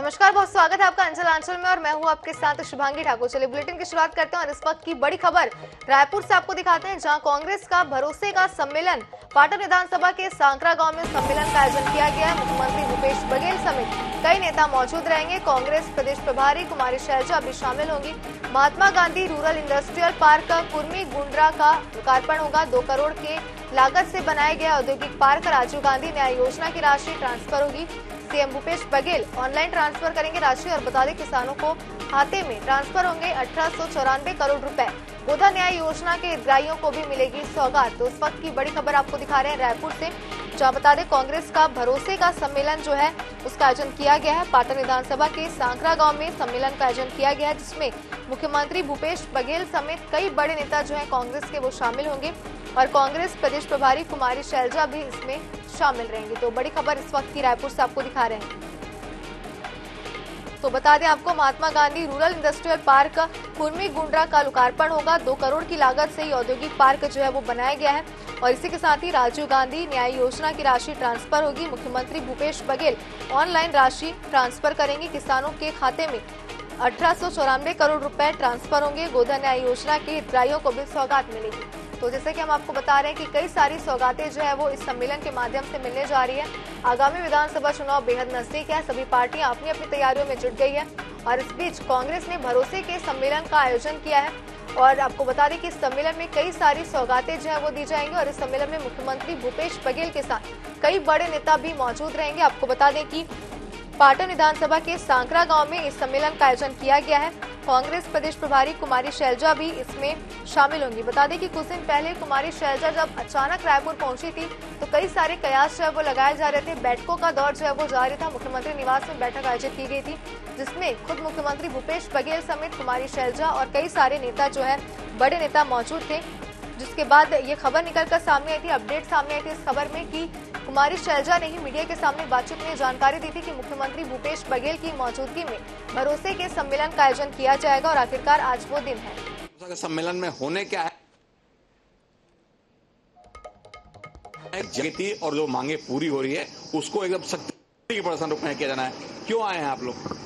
नमस्कार, बहुत स्वागत है आपका अंचल में और मैं हूं आपके साथ शुभांगी ठाकुर। चलिए बुलेटिन की शुरुआत करते हैं और इस वक्त की बड़ी खबर रायपुर से आपको दिखाते हैं, जहां कांग्रेस का भरोसे का सम्मेलन पाटन विधानसभा के सांकरा गांव में सम्मेलन का आयोजन किया गया। मुख्यमंत्री भूपेश बघेल समेत कई नेता मौजूद रहेंगे। कांग्रेस प्रदेश प्रभारी कुमारी शैलजा भी शामिल होंगी। Mahatma Gandhi rural industrial park Kurmi Gundra का लोकार्पण होगा। 2 करोड़ के लागत से बनाया गया औद्योगिक पार्क राजीव गांधी न्याय योजना की राशि ट्रांसफर होगी। CM Bhupesh Baghel online transfer करेंगे राशि और बता दें किसानों को खाते में ट्रांसफर होंगे 1894 करोड़ रुपए। गोधा न्याय योजना के हितग्राहियों को भी मिलेगी सौगात। तो इस वक्त की बड़ी खबर आपको दिखा रहे हैं रायपुर से, जहां बता दें कांग्रेस का भरोसे का सम्मेलन जो है उसका आयोजन किया गया है। पाटन विधानसभा के सांकरा गांव में सम्मेलन का आयोजन किया गया है, जिसमें मुख्यमंत्री भूपेश बघेल समेत कई बड़े नेता जो है कांग्रेस के वो शामिल होंगे और कांग्रेस प्रदेश प्रभारी कुमारी शैलजा भी इसमें शामिल रहेंगी। तो बड़ी खबर इस वक्त की रायपुर से आपको दिखा रहे हैं। तो बता दें आपको, Mahatma Gandhi rural industrial park Kurmi Gundra का लोकार्पण होगा। 2 करोड़ की लागत से ये औद्योगिक पार्क जो है वो बनाया गया है और इसी के साथ ही राजीव गांधी न्याय योजना की राशि ट्रांसफर होगी। मुख्यमंत्री भूपेश बघेल ऑनलाइन राशि ट्रांसफर करेंगे। किसानों के खाते में 1894 करोड़ रुपए ट्रांसफर होंगे। गोधा न्याय योजना के हितग्राहियों को भी सौगात मिलेगी। तो जैसे कि हम आपको बता रहे हैं कि कई सारी सौगातें जो है वो इस सम्मेलन के माध्यम से मिलने जा रही है। आगामी विधानसभा चुनाव बेहद नजदीक है, सभी पार्टियां अपनी अपनी तैयारियों में जुट गई है और इस बीच कांग्रेस ने भरोसे के सम्मेलन का आयोजन किया है और आपको बता दें कि इस सम्मेलन में कई सारी सौगातें जो है वो दी जाएंगी और इस सम्मेलन में मुख्यमंत्री भूपेश बघेल के साथ कई बड़े नेता भी मौजूद रहेंगे। आपको बता दें कि पाटन विधानसभा के सांकरा गांव में इस सम्मेलन का आयोजन किया गया है। कांग्रेस प्रदेश प्रभारी कुमारी शैलजा भी इसमें शामिल होंगी। बता दें कि कुछ दिन पहले कुमारी शैलजा जब अचानक रायपुर पहुंची थी तो कई सारे कयास जो है वो लगाए जा रहे थे। बैठकों का दौर जो है वो जारी था। मुख्यमंत्री निवास में बैठक आयोजित की गई थी, जिसमें खुद मुख्यमंत्री भूपेश बघेल समेत कुमारी शैलजा और कई सारे नेता जो है बड़े नेता मौजूद थे। जिसके बाद ये खबर निकलकर सामने आई थी, अपडेट सामने आई थी इस खबर में कि कुमारी शैलजा ने ही मीडिया के सामने बातचीत में जानकारी दी थी कि मुख्यमंत्री भूपेश बघेल की मौजूदगी में भरोसे के सम्मेलन का आयोजन किया जाएगा और आखिरकार आज वो दिन है। सम्मेलन में होने क्या है, जगती और जो मांगे पूरी हो रही है उसको एकदम सख्ती के प्रदर्शन रूप में किया जाना है। क्यों आए हैं आप लोग?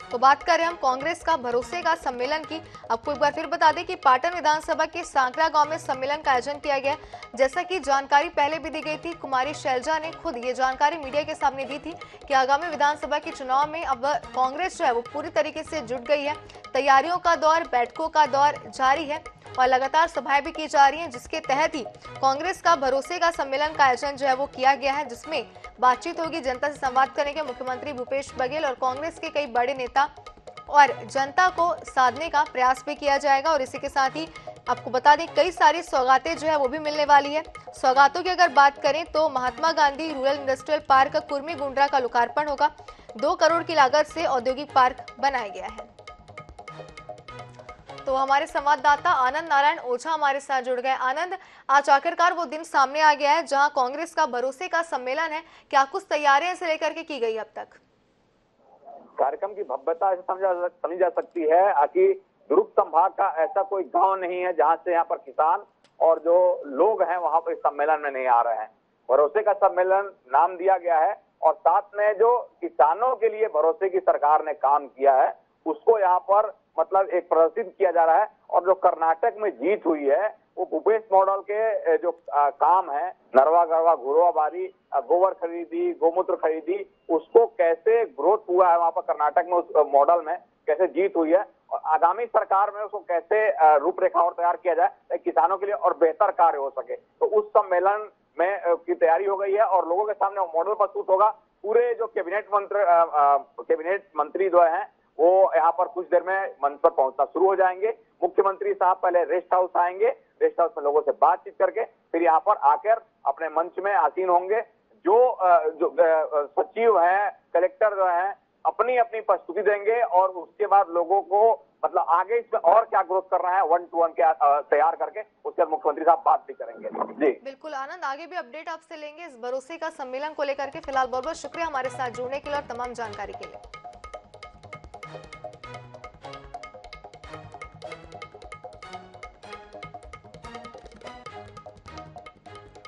तो बात करें हम कांग्रेस का भरोसे का सम्मेलन की, आपको एक बार फिर बता दें कि पाटन विधानसभा के सांकरा गांव में सम्मेलन का आयोजन किया गया। जैसा कि जानकारी पहले भी दी गई थी, कुमारी शैलजा ने खुद ये जानकारी मीडिया के सामने दी थी कि आगामी विधानसभा के चुनाव में अब कांग्रेस जो है वो पूरी तरीके से जुट गई है। तैयारियों का दौर, बैठकों का दौर जारी है और लगातार सभाएं भी की जा रही हैं, जिसके तहत ही कांग्रेस का भरोसे का सम्मेलन का आयोजन जो है वो किया गया है, जिसमें बातचीत होगी, जनता से संवाद करेंगे मुख्यमंत्री भूपेश बघेल और कांग्रेस के कई बड़े नेता और जनता को साधने का प्रयास भी किया जाएगा। और इसी के साथ ही आपको बता दें कई सारी सौगातें जो है वो भी मिलने वाली है। सौगातों की अगर बात करें तो Mahatma Gandhi rural industrial park Kurmi Gundra का लोकार्पण होगा। 2 करोड़ की लागत से औद्योगिक पार्क बनाया गया है। तो हमारे संवाददाता आनंद नारायण ओझा हमारे साथ जुड़ गए। आनंद, आज आखिरकार वो दिन सामने आ गया है जहां कांग्रेस का भरोसे का सम्मेलन है, क्या कुछ तैयारियां इसे लेकर के की गई अब तक? कार्यक्रम की भव्यता ऐसे समझी जा सकती है कि दुर्ग संभाग का ऐसा कोई गांव नहीं है जहां से यहाँ पर किसान और जो लोग हैं वहां पर इस सम्मेलन में नहीं आ रहे हैं। भरोसे का सम्मेलन नाम दिया गया है और साथ में जो किसानों के लिए भरोसे की सरकार ने काम किया है उसको यहाँ पर मतलब एक प्रदर्शित किया जा रहा है। और जो कर्नाटक में जीत हुई है वो भूपेश मॉडल के जो काम है, नरवा गरवा घुरवा बारी, गोबर खरीदी, गोमूत्र खरीदी, उसको कैसे ग्रोथ हुआ है वहां पर कर्नाटक में, उस मॉडल में कैसे जीत हुई है और आगामी सरकार में उसको कैसे रूपरेखा और तैयार किया जाए किसानों के लिए और बेहतर कार्य हो सके। तो उस सम्मेलन में की तैयारी हो गई है और लोगों के सामने मॉडल प्रस्तुत होगा। पूरे जो कैबिनेट मंत्री जो हैं वो यहाँ पर कुछ देर में मंच पर पहुंचना शुरू हो जाएंगे। मुख्यमंत्री साहब पहले रेस्ट हाउस आएंगे, रेस्ट हाउस में लोगों से बातचीत करके फिर यहाँ पर आकर अपने मंच में आसीन होंगे। जो सचिव हैं, कलेक्टर जो हैं, अपनी अपनी प्रस्तुति देंगे और उसके बाद लोगों को मतलब आगे इसमें और क्या ग्रोथ करना है 1 to 1 के तैयार करके उसके बाद मुख्यमंत्री साहब बात भी करेंगे। जी बिल्कुल आनंद, आगे भी अपडेट आपसे लेंगे इस भरोसे का सम्मेलन को लेकर के। फिलहाल बहुत बहुत शुक्रिया हमारे साथ जुड़ने के लिए और तमाम जानकारी के लिए।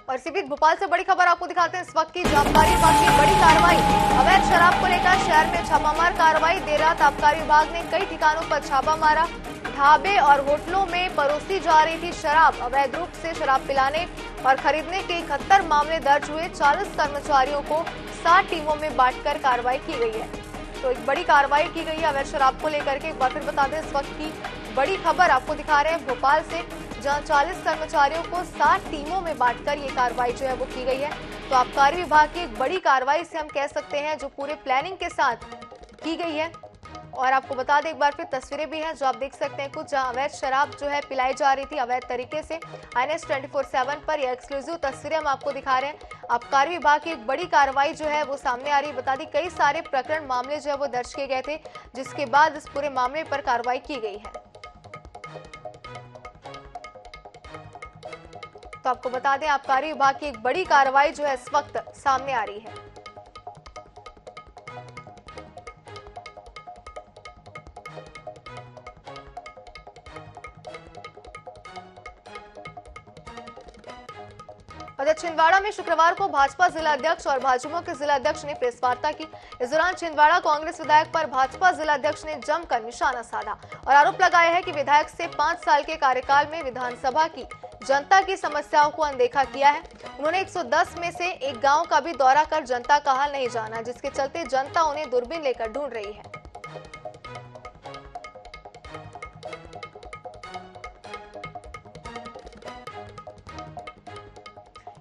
और इसी बीच भोपाल से बड़ी खबर आपको दिखाते हैं इस वक्त की आबकारी विभाग की बड़ी कार्रवाई। अवैध शराब को लेकर शहर में छापामार कार्रवाई। देर रात आबकारी विभाग ने कई ठिकानों पर छापा मारा। ढाबे और होटलों में परोसी जा रही थी शराब। अवैध रूप से शराब पिलाने और खरीदने के 71 मामले दर्ज हुए। 40 कर्मचारियों को 60 टीमों में बांटकर कार्रवाई की गई है। तो एक बड़ी कार्रवाई की गई है अवैध शराब को लेकर के। एक बार फिर बता दें, इस वक्त की बड़ी खबर आपको दिखा रहे हैं भोपाल से, जहां 40 कर्मचारियों को 60 टीमों में बांटकर ये कार्रवाई जो है वो की गई है। तो आबकारी विभाग की एक बड़ी कार्रवाई से हम कह सकते हैं, जो पूरे प्लानिंग के साथ की गई है। और आपको बता दें एक बार फिर तस्वीरें भी हैं जो आप देख सकते हैं, कुछ जहां अवैध शराब जो है पिलाई जा रही थी अवैध तरीके से। INS 24/7 पर यह एक्सक्लूसिव तस्वीरें हम आपको दिखा रहे हैं। आबकारी विभाग की एक बड़ी कार्रवाई जो है वो सामने आ रही है। बता दी कई सारे प्रकरण मामले जो है वो दर्ज किए गए थे, जिसके बाद इस पूरे मामले पर कार्रवाई की गई है। तो आपको बता दें आबकारी विभाग की एक बड़ी कार्रवाई जो है इस वक्त सामने आ रही है। छिंदवाड़ा में शुक्रवार को भाजपा जिला अध्यक्ष और भाजपा के जिला अध्यक्ष ने प्रेस वार्ता की। इस दौरान छिंदवाड़ा कांग्रेस विधायक पर भाजपा जिला अध्यक्ष ने जमकर निशाना साधा और आरोप लगाया है कि विधायक से 5 साल के कार्यकाल में विधानसभा की जनता की समस्याओं को अनदेखा किया है। उन्होंने 110 में से एक गांव का भी दौरा कर जनता का हाल नहीं जाना, जिसके चलते जनता उन्हें दूरबीन लेकर ढूंढ रही है।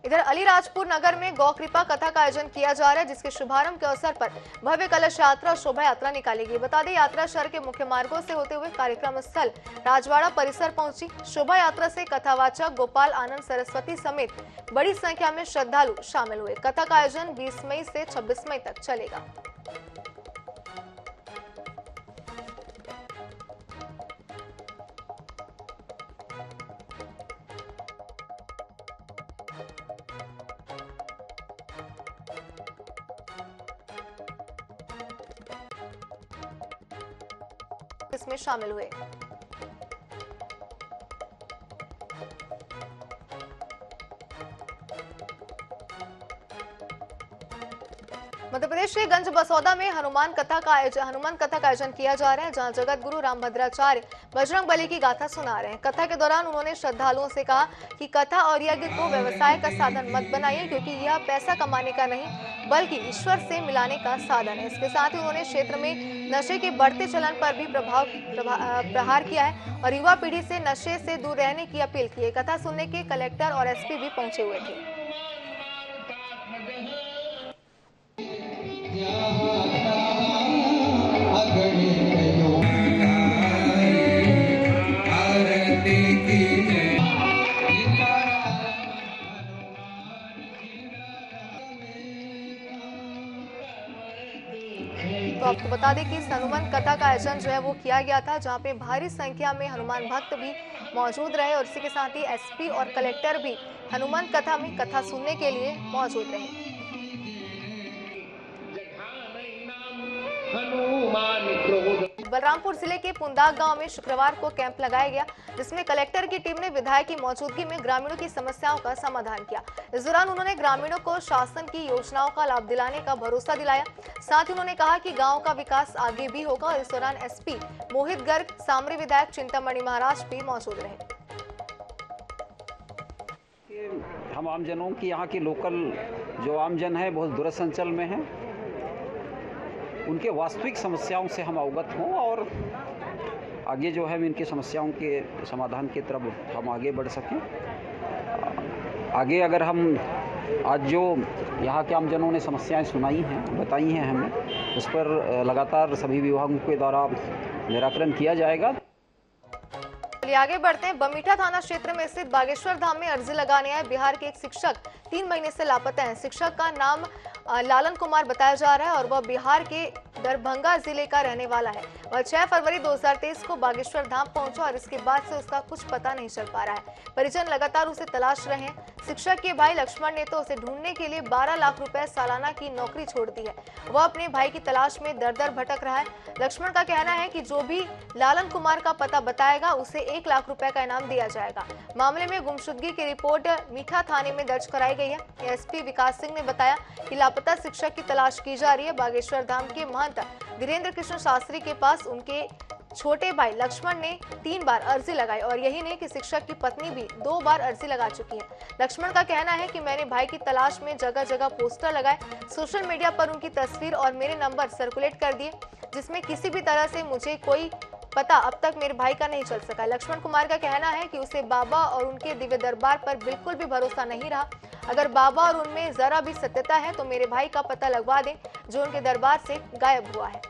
इधर अलीराजपुर नगर में गौ कृपा कथा का आयोजन किया जा रहा है, जिसके शुभारंभ के अवसर पर भव्य कलश यात्रा और शोभा यात्रा निकाली गई। बता दें यात्रा शहर के मुख्य मार्गों से होते हुए कार्यक्रम स्थल राजवाड़ा परिसर पहुंची। शोभा यात्रा से कथावाचक गोपाल आनंद सरस्वती समेत बड़ी संख्या में श्रद्धालु शामिल हुए। कथा का आयोजन 20 मई से 26 मई तक चलेगा। इसमें शामिल हुए। मध्य प्रदेश के गंज बसौदा में हनुमान कथा का आयोजन किया जा रहा है, जहां जगत गुरु रामभद्राचार्य बजरंग बली की गाथा सुना रहे हैं। कथा के दौरान उन्होंने श्रद्धालुओं से कहा कि कथा और यज्ञ को व्यवसाय का साधन मत बनाइए, क्योंकि यह पैसा कमाने का नहीं बल्कि ईश्वर से मिलाने का साधन है। इसके साथ ही उन्होंने क्षेत्र में नशे के बढ़ते चलन पर भी प्रहार किया है और युवा पीढ़ी से नशे से दूर रहने की अपील की है। कथा सुनने के कलेक्टर और SP भी पहुंचे हुए थे। तो आपको बता दें कि इस हनुमान कथा का आयोजन जो है वो किया गया था, जहां पे भारी संख्या में हनुमान भक्त भी मौजूद रहे और इसी के साथ ही SP और कलेक्टर भी हनुमान कथा में कथा सुनने के लिए मौजूद रहे। बलरामपुर जिले के पुंदाग गांव में शुक्रवार को कैंप लगाया गया, जिसमें कलेक्टर की टीम ने विधायक की मौजूदगी में ग्रामीणों की समस्याओं का समाधान किया। इस दौरान उन्होंने ग्रामीणों को शासन की योजनाओं का लाभ दिलाने का भरोसा दिलाया। साथ ही उन्होंने कहा कि गांव का विकास आगे भी होगा और इस दौरान SP मोहित गर्ग, सामरी विधायक चिंतामणि महाराज भी मौजूद रहे। हम आमजनों की यहाँ की लोकल जो आमजन है बहुत दूरसंचल में है, उनके वास्तविक समस्याओं से हम अवगत हों और आगे जो है इनकी समस्याओं के समाधान की तरफ हम आगे बढ़ सकें। आगे अगर हम आज जो यहाँ के आमजनों ने समस्याएं सुनाई हैं, बताई हैं हमें, उस पर लगातार सभी विभागों के द्वारा निराकरण किया जाएगा। आगे बढ़ते हैं। बमीठा थाना क्षेत्र में स्थित बागेश्वर धाम में अर्जी लगाने आए बिहार के एक शिक्षक 3 महीने से लापता हैं। शिक्षक का नाम लालन कुमार बताया जा रहा है और वह बिहार के दरभंगा जिले का रहने वाला है। वह 6 फरवरी 2023 को बागेश्वर धाम पहुंचा और इसके बाद से उसका कुछ पता नहीं चल पा रहा है। परिजन लगातार उसे तलाश रहे हैं। शिक्षक के भाई लक्ष्मण ने तो उसे ढूंढने के लिए 12 लाख रुपए सालाना की नौकरी छोड़ दी है। वह अपने भाई की तलाश में दर-दर भटक रहा है। लक्ष्मण का कहना है कि जो भी लालन कुमार का पता बताएगा उसे 1 लाख रुपए का इनाम दिया जाएगा। मामले में गुमशुदगी की रिपोर्ट मीठा थाने में दर्ज कराई गई है। एसपी विकास सिंह ने बताया कि लापता शिक्षक की तलाश की जा रही है। बागेश्वर धाम के महंत वीरेंद्र कृष्ण शास्त्री के पास उनके छोटे भाई लक्ष्मण ने 3 बार अर्जी लगाई और यही नहीं कि शिक्षक की पत्नी भी 2 बार अर्जी लगा चुकी है। लक्ष्मण का कहना है कि मैंने भाई की तलाश में जगह जगह पोस्टर लगाए, सोशल मीडिया पर उनकी तस्वीर और मेरे नंबर सर्कुलेट कर दिए, जिसमें किसी भी तरह से मुझे कोई पता अब तक मेरे भाई का नहीं चल सका। लक्ष्मण कुमार का कहना है कि उसे बाबा और उनके दिव्य दरबार पर बिल्कुल भी भरोसा नहीं रहा। अगर बाबा और उनमें जरा भी सत्यता है तो मेरे भाई का पता लगवा दें जो उनके दरबार से गायब हुआ है।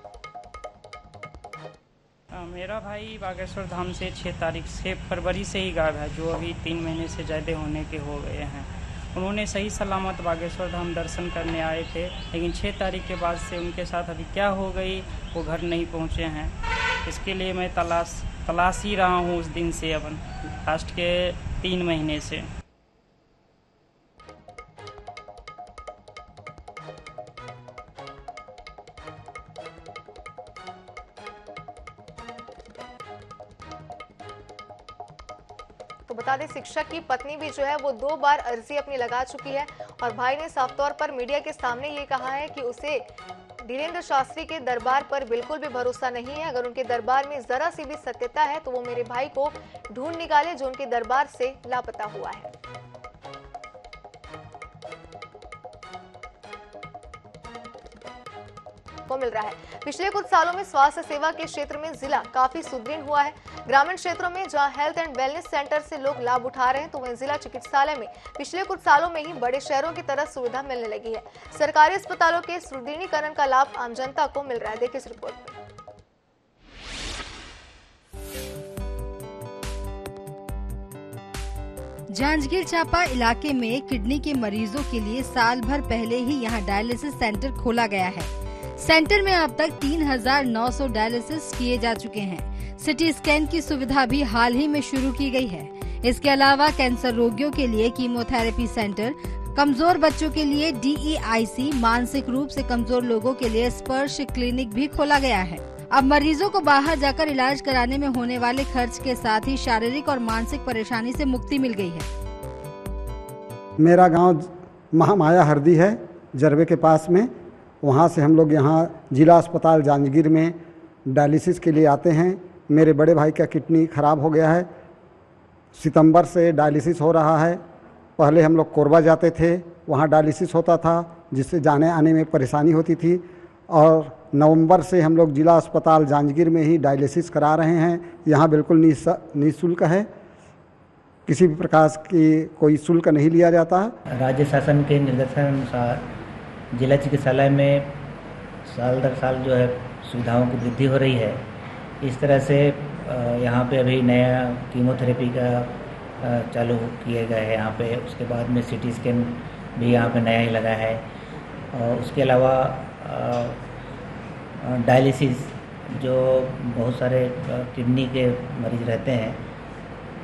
मेरा भाई बागेश्वर धाम से 6 फरवरी से ही गायब है, जो अभी 3 महीने से ज़्यादा होने के हो गए हैं। उन्होंने सही सलामत बागेश्वर धाम दर्शन करने आए थे, लेकिन 6 तारीख के बाद से उनके साथ अभी क्या हो गई वो घर नहीं पहुंचे हैं। इसके लिए मैं तलाश ही रहा हूं उस दिन से, अब लास्ट के 3 महीने से। तो बता दें शिक्षक की पत्नी भी जो है वो 2 बार अर्जी अपनी लगा चुकी है और भाई ने साफ तौर पर मीडिया के सामने ये कहा है कि उसे वीरेंद्र शास्त्री के दरबार पर बिल्कुल भी भरोसा नहीं है। अगर उनके दरबार में जरा सी भी सत्यता है तो वो मेरे भाई को ढूंढ निकाले जो उनके दरबार से लापता हुआ है। को मिल रहा है। पिछले कुछ सालों में स्वास्थ्य सेवा के क्षेत्र में जिला काफी सुदृढ़ हुआ है। ग्रामीण क्षेत्रों में जहां हेल्थ एंड वेलनेस सेंटर से लोग लाभ उठा रहे हैं तो वहीं जिला चिकित्सालय में पिछले कुछ सालों में ही बड़े शहरों की तरह सुविधा मिलने लगी है। सरकारी अस्पतालों के सुदृढ़ीकरण का लाभ आम जनता को मिल रहा है। देखिए इस रिपोर्ट में। जांजगीर चांपा इलाके में किडनी के मरीजों के लिए साल भर पहले ही यहां डायलिसिस सेंटर खोला गया है। सेंटर में अब तक 3,900 डायलिसिस किए जा चुके हैं। सिटी स्कैन की सुविधा भी हाल ही में शुरू की गई है। इसके अलावा कैंसर रोगियों के लिए कीमोथेरेपी सेंटर, कमजोर बच्चों के लिए DEIC, मानसिक रूप से कमजोर लोगों के लिए स्पर्श क्लिनिक भी खोला गया है। अब मरीजों को बाहर जाकर इलाज कराने में होने वाले खर्च के साथ ही शारीरिक और मानसिक परेशानी से मुक्ति मिल गई है। मेरा गांव महामाया हरदी है, जरबे के पास में। वहां से हम लोग यहाँ जिला अस्पताल जांजगीर में डायलिसिस के लिए आते हैं। मेरे बड़े भाई का किडनी खराब हो गया है, सितंबर से डायलिसिस हो रहा है। पहले हम लोग कोरबा जाते थे, वहाँ डायलिसिस होता था जिससे जाने आने में परेशानी होती थी, और नवंबर से हम लोग जिला अस्पताल जांजगीर में ही डायलिसिस करा रहे हैं। यहाँ बिल्कुल निःशुल्क है, किसी भी प्रकार की कोई शुल्क नहीं लिया जाता है। राज्य शासन के निर्देशानुसार जिला चिकित्सालय में साल दर साल जो है सुविधाओं की वृद्धि हो रही है। इस तरह से यहाँ पे अभी नया कीमोथेरेपी का चालू किए गए हैं यहाँ पे। उसके बाद में CT स्कैन भी यहाँ पे नया ही लगा है। और उसके अलावा डायलिसिस, जो बहुत सारे किडनी के मरीज रहते हैं,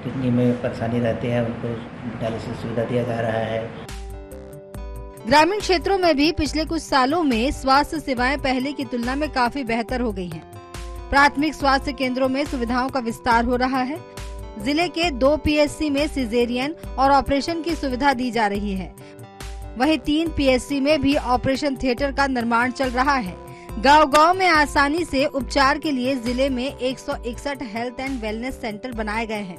किडनी में परेशानी रहती है, उनको डायलिसिस सुविधा दिया जा रहा है। ग्रामीण क्षेत्रों में भी पिछले कुछ सालों में स्वास्थ्य सेवाएं पहले की तुलना में काफी बेहतर हो गई हैं। प्राथमिक स्वास्थ्य केंद्रों में सुविधाओं का विस्तार हो रहा है। जिले के 2 PSC में सिजेरियन और ऑपरेशन की सुविधा दी जा रही है। वहीं 3 PSC में भी ऑपरेशन थिएटर का निर्माण चल रहा है। गांव-गांव में आसानी से उपचार के लिए जिले में 161 हेल्थ एंड वेलनेस सेंटर बनाए गए हैं।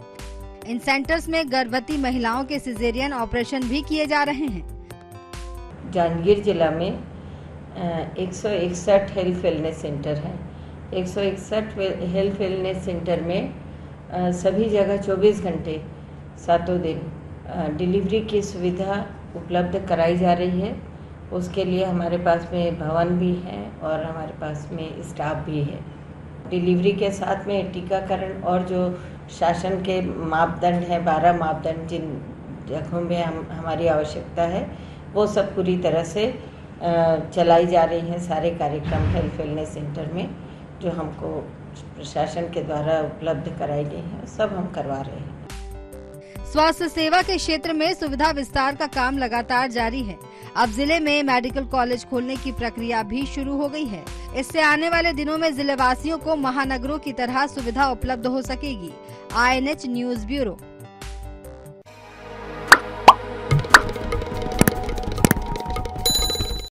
इन सेंटर्स में गर्भवती महिलाओं के सिजेरियन ऑपरेशन भी किए जा रहे हैं। जांजगीर जिला में 161 हेल्थ वेलनेस सेंटर है। 161 हेल्थ वेलनेस सेंटर में सभी जगह 24 घंटे 7 दिन डिलीवरी की सुविधा उपलब्ध कराई जा रही है। उसके लिए हमारे पास में भवन भी है और हमारे पास में स्टाफ भी है। डिलीवरी के साथ में टीकाकरण और जो शासन के मापदंड है, 12 मापदंड जिन जगहों में हमारी आवश्यकता है, वो सब पूरी तरह से चलाई जा रही हैं सारे कार्यक्रम हेल्थ वेलनेस सेंटर में, जो हमको प्रशासन के द्वारा उपलब्ध कराई गई हैं, सब हम करवा रहे हैं। स्वास्थ्य सेवा के क्षेत्र में सुविधा विस्तार का काम लगातार जारी है। अब जिले में मेडिकल कॉलेज खोलने की प्रक्रिया भी शुरू हो गई है। इससे आने वाले दिनों में जिले वासियों को महानगरों की तरह सुविधा उपलब्ध हो सकेगी। INH news bureau.